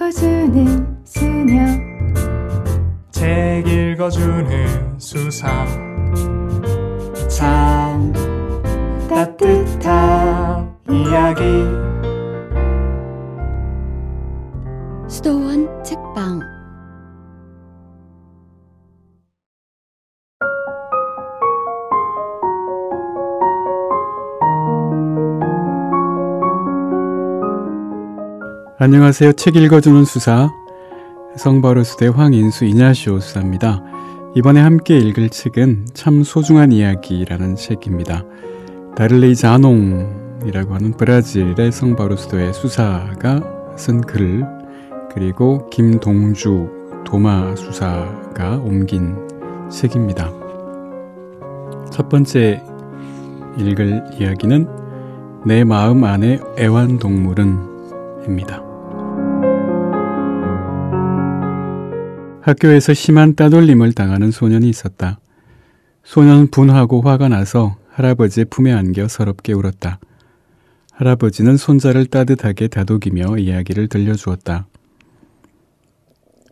읽어주는 수녀. 책 읽어주는 수사. 참 따뜻한 이야기. 수도원 책방. 안녕하세요. 책 읽어주는 수사 성버릇수대 황인수 이냐시오 수사입니다. 이번에 함께 읽을 책은 참 소중한 이야기라는 책입니다. 다를레이 자농이라고 하는 브라질의 성버릇수도의 수사가 쓴 글, 그리고 김동주 도마 수사가 옮긴 책입니다. 첫 번째 읽을 이야기는 내 마음 안의 애완동물은 입니다. 학교에서 심한 따돌림을 당하는 소년이 있었다. 소년은 분하고 화가 나서 할아버지의 품에 안겨 서럽게 울었다. 할아버지는 손자를 따뜻하게 다독이며 이야기를 들려주었다.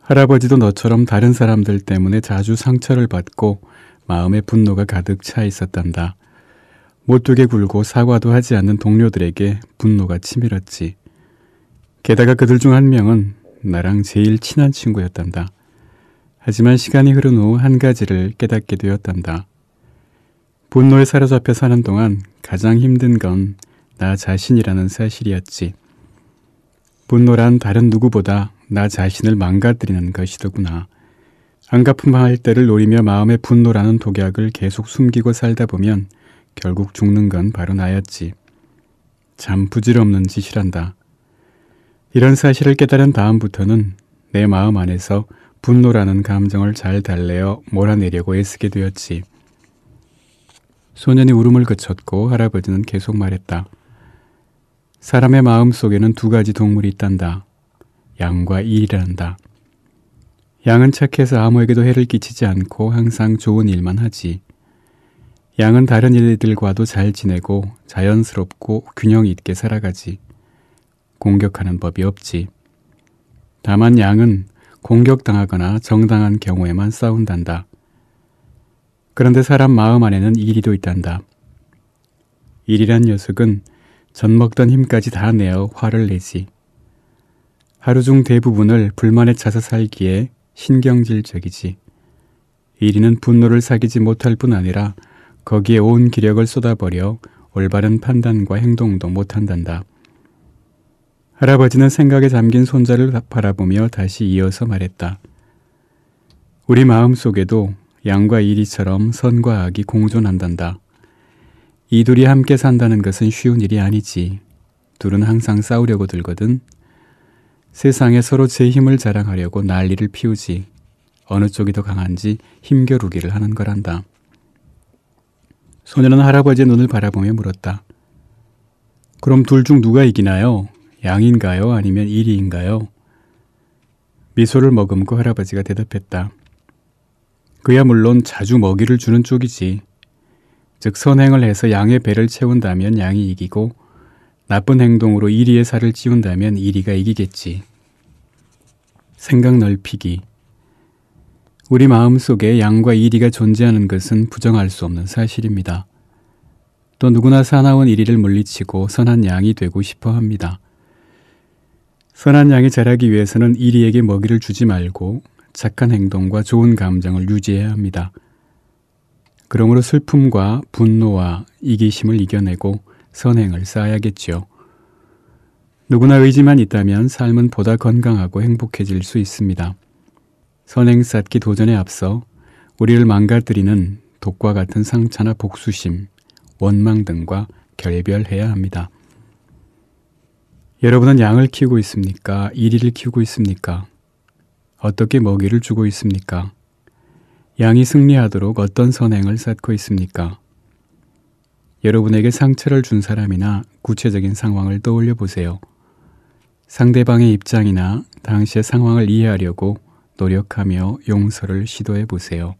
할아버지도 너처럼 다른 사람들 때문에 자주 상처를 받고 마음에 분노가 가득 차 있었단다. 못되게 굴고 사과도 하지 않는 동료들에게 분노가 치밀었지. 게다가 그들 중 한 명은 나랑 제일 친한 친구였단다. 하지만 시간이 흐른 후 한 가지를 깨닫게 되었단다. 분노에 사로잡혀 사는 동안 가장 힘든 건 나 자신이라는 사실이었지. 분노란 다른 누구보다 나 자신을 망가뜨리는 것이더구나. 안갚음할 때를 노리며 마음의 분노라는 독약을 계속 숨기고 살다 보면 결국 죽는 건 바로 나였지. 참 부질없는 짓이란다. 이런 사실을 깨달은 다음부터는 내 마음 안에서 분노라는 감정을 잘 달래어 몰아내려고 애쓰게 되었지. 소년이 울음을 그쳤고 할아버지는 계속 말했다. 사람의 마음 속에는 두 가지 동물이 있단다. 양과 일이란다. 양은 착해서 아무에게도 해를 끼치지 않고 항상 좋은 일만 하지. 양은 다른 일들과도 잘 지내고 자연스럽고 균형 있게 살아가지. 공격하는 법이 없지. 다만 양은 공격당하거나 정당한 경우에만 싸운단다. 그런데 사람 마음 안에는 이리도 있단다. 일이란 녀석은 젖먹던 힘까지 다 내어 화를 내지. 하루 중 대부분을 불만에 차서 살기에 신경질적이지. 이리는 분노를 사귀지 못할 뿐 아니라 거기에 온 기력을 쏟아버려 올바른 판단과 행동도 못한단다. 할아버지는 생각에 잠긴 손자를 바라보며 다시 이어서 말했다. 우리 마음속에도 양과 이리처럼 선과 악이 공존한단다. 이 둘이 함께 산다는 것은 쉬운 일이 아니지. 둘은 항상 싸우려고 들거든. 세상에 서로 제 힘을 자랑하려고 난리를 피우지. 어느 쪽이 더 강한지 힘겨루기를 하는 거란다. 소년은 할아버지의 눈을 바라보며 물었다. 그럼 둘 중 누가 이기나요? 양인가요? 아니면 이리인가요? 미소를 머금고 할아버지가 대답했다. 그야 물론 자주 먹이를 주는 쪽이지. 즉 선행을 해서 양의 배를 채운다면 양이 이기고 나쁜 행동으로 이리의 살을 찌운다면 이리가 이기겠지. 생각 넓히기. 우리 마음속에 양과 이리가 존재하는 것은 부정할 수 없는 사실입니다. 또 누구나 사나운 이리를 물리치고 선한 양이 되고 싶어 합니다. 선한 양이 자라기 위해서는 이리에게 먹이를 주지 말고 착한 행동과 좋은 감정을 유지해야 합니다. 그러므로 슬픔과 분노와 이기심을 이겨내고 선행을 쌓아야겠지요. 누구나 의지만 있다면 삶은 보다 건강하고 행복해질 수 있습니다. 선행 쌓기 도전에 앞서 우리를 망가뜨리는 독과 같은 상처나 복수심, 원망 등과 결별해야 합니다. 여러분은 양을 키우고 있습니까? 이리를 키우고 있습니까? 어떻게 먹이를 주고 있습니까? 양이 승리하도록 어떤 선행을 쌓고 있습니까? 여러분에게 상처를 준 사람이나 구체적인 상황을 떠올려 보세요. 상대방의 입장이나 당시의 상황을 이해하려고 노력하며 용서를 시도해 보세요.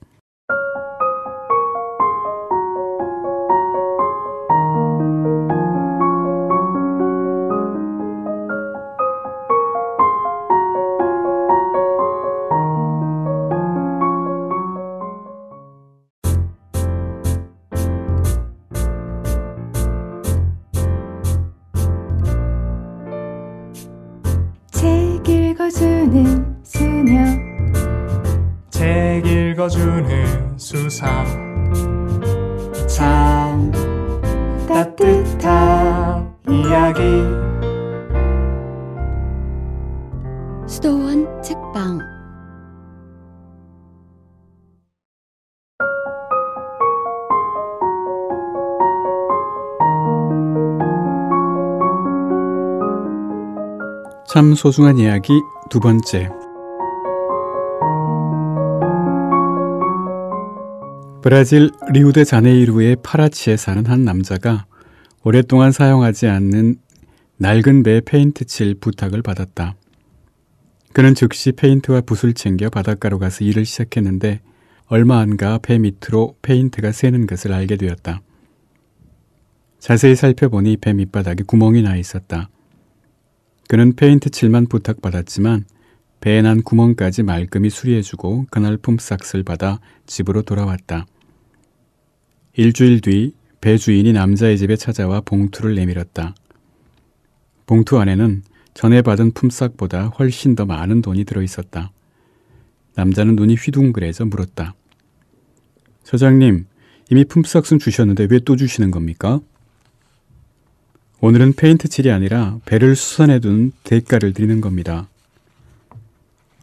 읽어주는 수사. 참 따뜻한 이야기. 수도원 책방. 참 소중한 이야기 두 번째. 브라질 리우데자네이루의 파라치에 사는 한 남자가 오랫동안 사용하지 않는 낡은 배 페인트 칠 부탁을 받았다. 그는 즉시 페인트와 붓을 챙겨 바닷가로 가서 일을 시작했는데 얼마 안 가 배 밑으로 페인트가 새는 것을 알게 되었다. 자세히 살펴보니 배 밑바닥에 구멍이 나 있었다. 그는 페인트 칠만 부탁받았지만 배에 난 구멍까지 말끔히 수리해주고 그날 품삯을 받아 집으로 돌아왔다. 일주일 뒤 배 주인이 남자의 집에 찾아와 봉투를 내밀었다. 봉투 안에는 전에 받은 품삯보다 훨씬 더 많은 돈이 들어있었다. 남자는 눈이 휘둥그레져 물었다. 서장님, 이미 품삯은 주셨는데 왜 또 주시는 겁니까? 오늘은 페인트 칠이 아니라 배를 수선해둔 대가를 드리는 겁니다.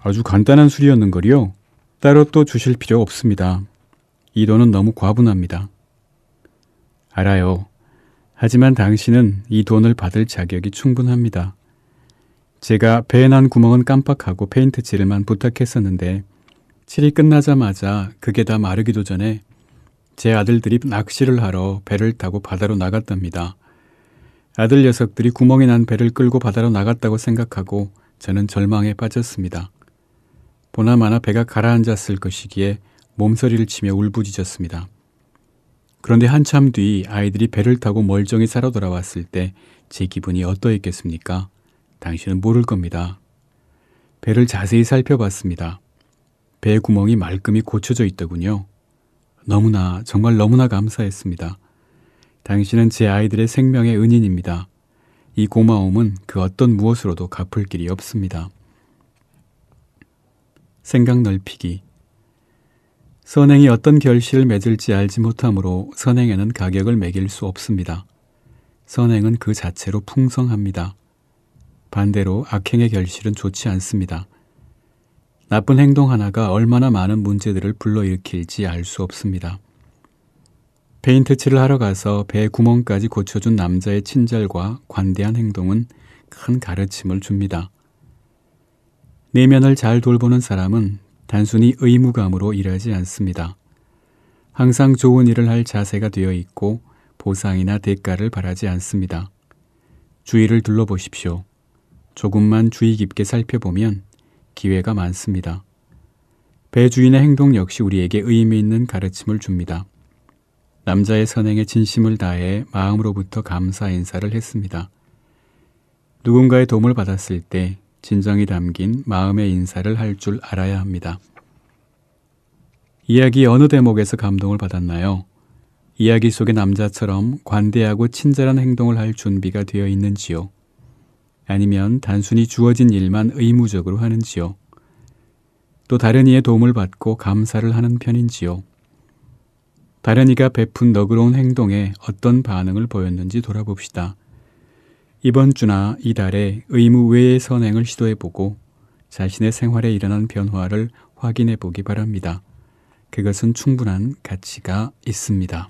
아주 간단한 수리였는걸요? 따로 또 주실 필요 없습니다. 이 돈은 너무 과분합니다. 알아요. 하지만 당신은 이 돈을 받을 자격이 충분합니다. 제가 배에 난 구멍은 깜빡하고 페인트 칠을만 부탁했었는데 칠이 끝나자마자 그게 다 마르기도 전에 제 아들들이 낚시를 하러 배를 타고 바다로 나갔답니다. 아들 녀석들이 구멍이 난 배를 끌고 바다로 나갔다고 생각하고 저는 절망에 빠졌습니다. 보나마나 배가 가라앉았을 것이기에 몸서리를 치며 울부짖었습니다. 그런데 한참 뒤 아이들이 배를 타고 멀쩡히 살아 돌아왔을 때 제 기분이 어떠했겠습니까? 당신은 모를 겁니다. 배를 자세히 살펴봤습니다. 배 구멍이 말끔히 고쳐져 있더군요. 너무나 정말 너무나 감사했습니다. 당신은 제 아이들의 생명의 은인입니다. 이 고마움은 그 어떤 무엇으로도 갚을 길이 없습니다. 생각 넓히기. 선행이 어떤 결실을 맺을지 알지 못하므로 선행에는 가격을 매길 수 없습니다. 선행은 그 자체로 풍성합니다. 반대로 악행의 결실은 좋지 않습니다. 나쁜 행동 하나가 얼마나 많은 문제들을 불러일으킬지 알 수 없습니다. 페인트 칠을 하러 가서 배 구멍까지 고쳐준 남자의 친절과 관대한 행동은 큰 가르침을 줍니다. 내면을 잘 돌보는 사람은 단순히 의무감으로 일하지 않습니다. 항상 좋은 일을 할 자세가 되어 있고 보상이나 대가를 바라지 않습니다. 주위를 둘러보십시오. 조금만 주의 깊게 살펴보면 기회가 많습니다. 배 주인의 행동 역시 우리에게 의미 있는 가르침을 줍니다. 남자의 선행에 진심을 다해 마음으로부터 감사 인사를 했습니다. 누군가의 도움을 받았을 때 진정이 담긴 마음의 인사를 할 줄 알아야 합니다. 이야기 어느 대목에서 감동을 받았나요? 이야기 속의 남자처럼 관대하고 친절한 행동을 할 준비가 되어 있는지요? 아니면 단순히 주어진 일만 의무적으로 하는지요? 또 다른 이의 도움을 받고 감사를 하는 편인지요? 다른 이가 베푼 너그러운 행동에 어떤 반응을 보였는지 돌아봅시다. 이번 주나 이달에 의무 외의 선행을 시도해보고 자신의 생활에 일어난 변화를 확인해보기 바랍니다. 그것은 충분한 가치가 있습니다.